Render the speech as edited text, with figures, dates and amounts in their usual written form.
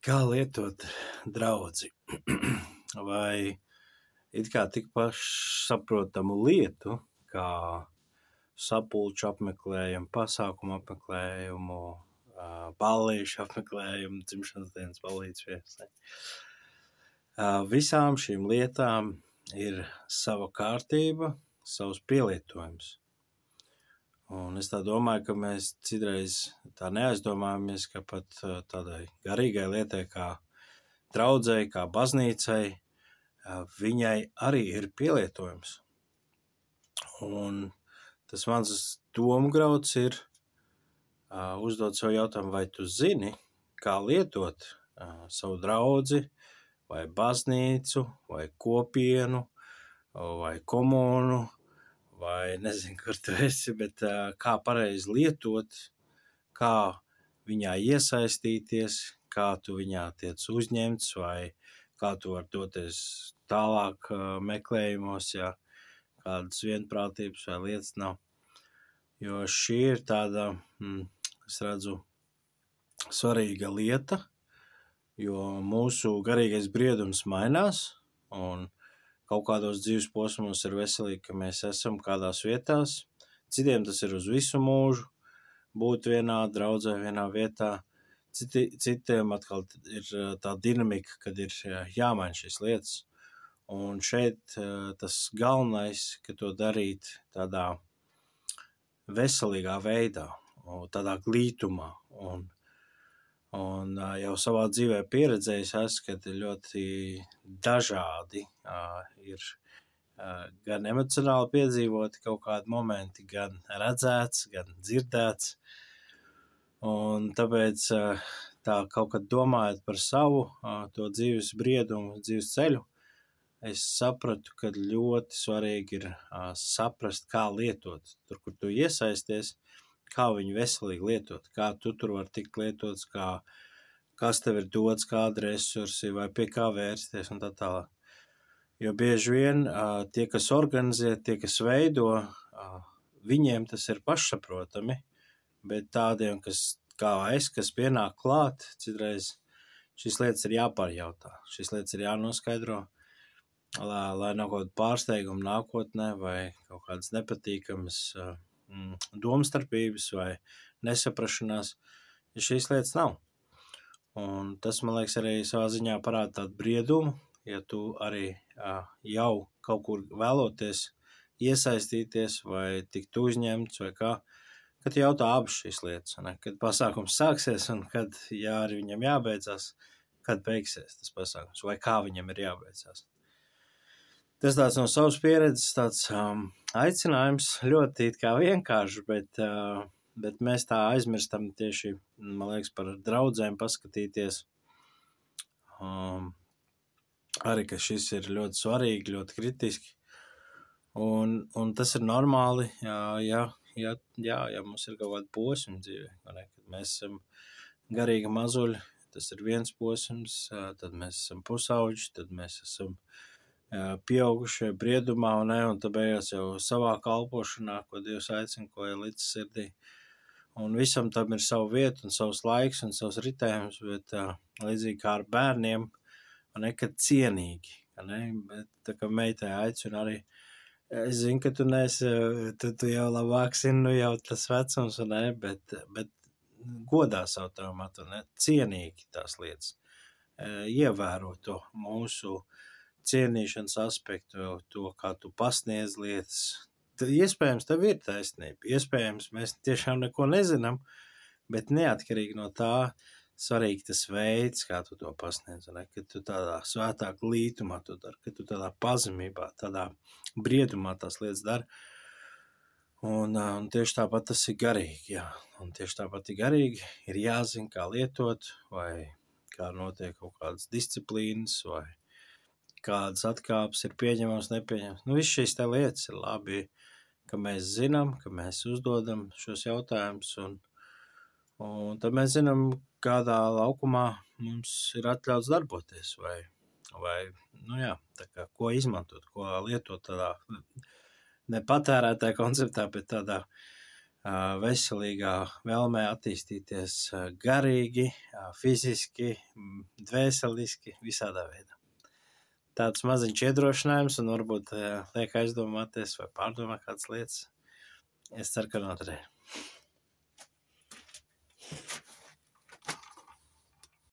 Kā lietot draudzi? Vai it kā tik pašsaprotamu lietu, kā sapulču apmeklējumu, pasākumu apmeklējumu, ballīšu apmeklējumu, dzimšanas dienas ballītes viesai. Visām šīm lietām ir sava kārtība, savs pielietojums. Un es tā domāju, ka mēs citreiz tā neaizdomājamies, ka pat tādai garīgai lietai kā draudzei, kā baznīcai, viņai arī ir pielietojums. Un tas mans domu grauds ir uzdot savu jautājumu, vai tu zini, kā lietot savu draudzi, vai baznīcu, vai kopienu, vai komunu, vai nezinu, kur tu esi, bet kā pareizi lietot, kā viņā iesaistīties, kā tu viņā tiec uzņemts, vai kā tu var doties tālāk meklējumos, ja kādas vienprātības vai lietas nav. Jo šī ir tāda, es redzu, svarīga lieta, jo mūsu garīgais briedums mainās, un kaut kādos dzīves posmos ir veselīgi, ka mēs esam kādās vietās. Citiem tas ir uz visu mūžu, būt vienā draudzē, vienā vietā. Citiem atkal ir tā dinamika, kad ir jāmaina šīs lietas. Un šeit tas galvenais, ka to darīt tādā veselīgā veidā, tādā glītumā. Un jau savā dzīvē pieredzējis esmu, ka ļoti dažādi ir gan emocionāli piedzīvoti kaut kādi momenti, gan redzēts, gan dzirdēts. Un tāpēc tā kaut kad domājot par savu to dzīves briedumu, dzīves ceļu, es sapratu, ka ļoti svarīgi ir saprast, kā lietot. Tur, kur tu iesaisties, kā viņu veselīgi lietot, kā tu tur var tikt lietots, kas tev ir dots, kādi resursi, vai pie kā vērsties un tā tālāk. Jo bieži vien tie, kas organizē, tie, kas veido, viņiem tas ir pašsaprotami, bet tādiem, kas pienāk klāt, citreiz šīs lietas ir jāpārjautā, šīs lietas ir jānoskaidro, lai nav kaut kāda pārsteiguma nākotnē vai kaut kādas nepatīkamas domstarpības vai nesaprašanās, ja šīs lietas nav. Un tas, man liekas, arī savā ziņā parāda tādu briedumu, ja tu arī jau kaut kur vēloties iesaistīties vai tikt uzņemts vai kā, kad jautā abas šīs lietas, ne? Kad pasākums sāksies un kad arī viņam jābeidzās, kad beigsies tas pasākums vai kā viņam ir jābeidzās. Tas tāds no savas pieredzes tāds aicinājums ļoti it kā vienkārši, bet mēs tā aizmirstam tieši, man liekas, par draudzēm paskatīties. Arī, ka šis ir ļoti svarīgi, ļoti kritiski. Un tas ir normāli, ja mums ir kaut kāda posma dzīvē, kad mēs esam garīgi mazuļi, tas ir viens posms, tad mēs esam pusauģi, tad mēs esam pieaugušie briedumā, un tad beigās jau savā kalpošanā, ko Dievs aicina, ko ir līdz sirdī. Un visam tam ir savu vietu un savs laiks un savs ritējums, bet līdzīgi kā ar bērniem, kad cienīgi, bet tā kā meitai aicina arī, es zinu, ka tu jau labāk zini, jau tas vecums, bet godā savu tavu matu, cienīgi tās lietas, ievēro to mūsu cienīšanas aspektu, to, kā tu pasniedz lietas. Iespējams, tev ir taisnība, iespējams, mēs tiešām neko nezinām, bet neatkarīgi no tā svarīgi tas veids, kā tu to pasniedz, ka tu tādā svētā glītumā to dari, ka tu tādā pazemībā, tādā briedumā tās lietas dari. Un tieši tāpat tas ir garīgi, jā. Un tieši tāpat ir garīgi, ir jāzina, kā lietot, vai kā notiek kaut kādas disciplīnas, vai kādas atkāpes ir pieņemams, nepieņemams. Viss šīs tā lietas ir labi, ka mēs zinām, ka mēs uzdodam šos jautājumus, un tad mēs zinām, kādā laukumā mums ir atļauts darboties, vai tā kā, ko izmantot, ko lietot tādā nepatērētāja konceptā, bet tādā veselīgā vēlmē attīstīties garīgi, fiziski, dvēseliski, visādā veidā. Tāds maziņš iedrošinājums un varbūt liek aizdomāties vai pārdomāt kādas lietas. Es ceru, ka noderēja.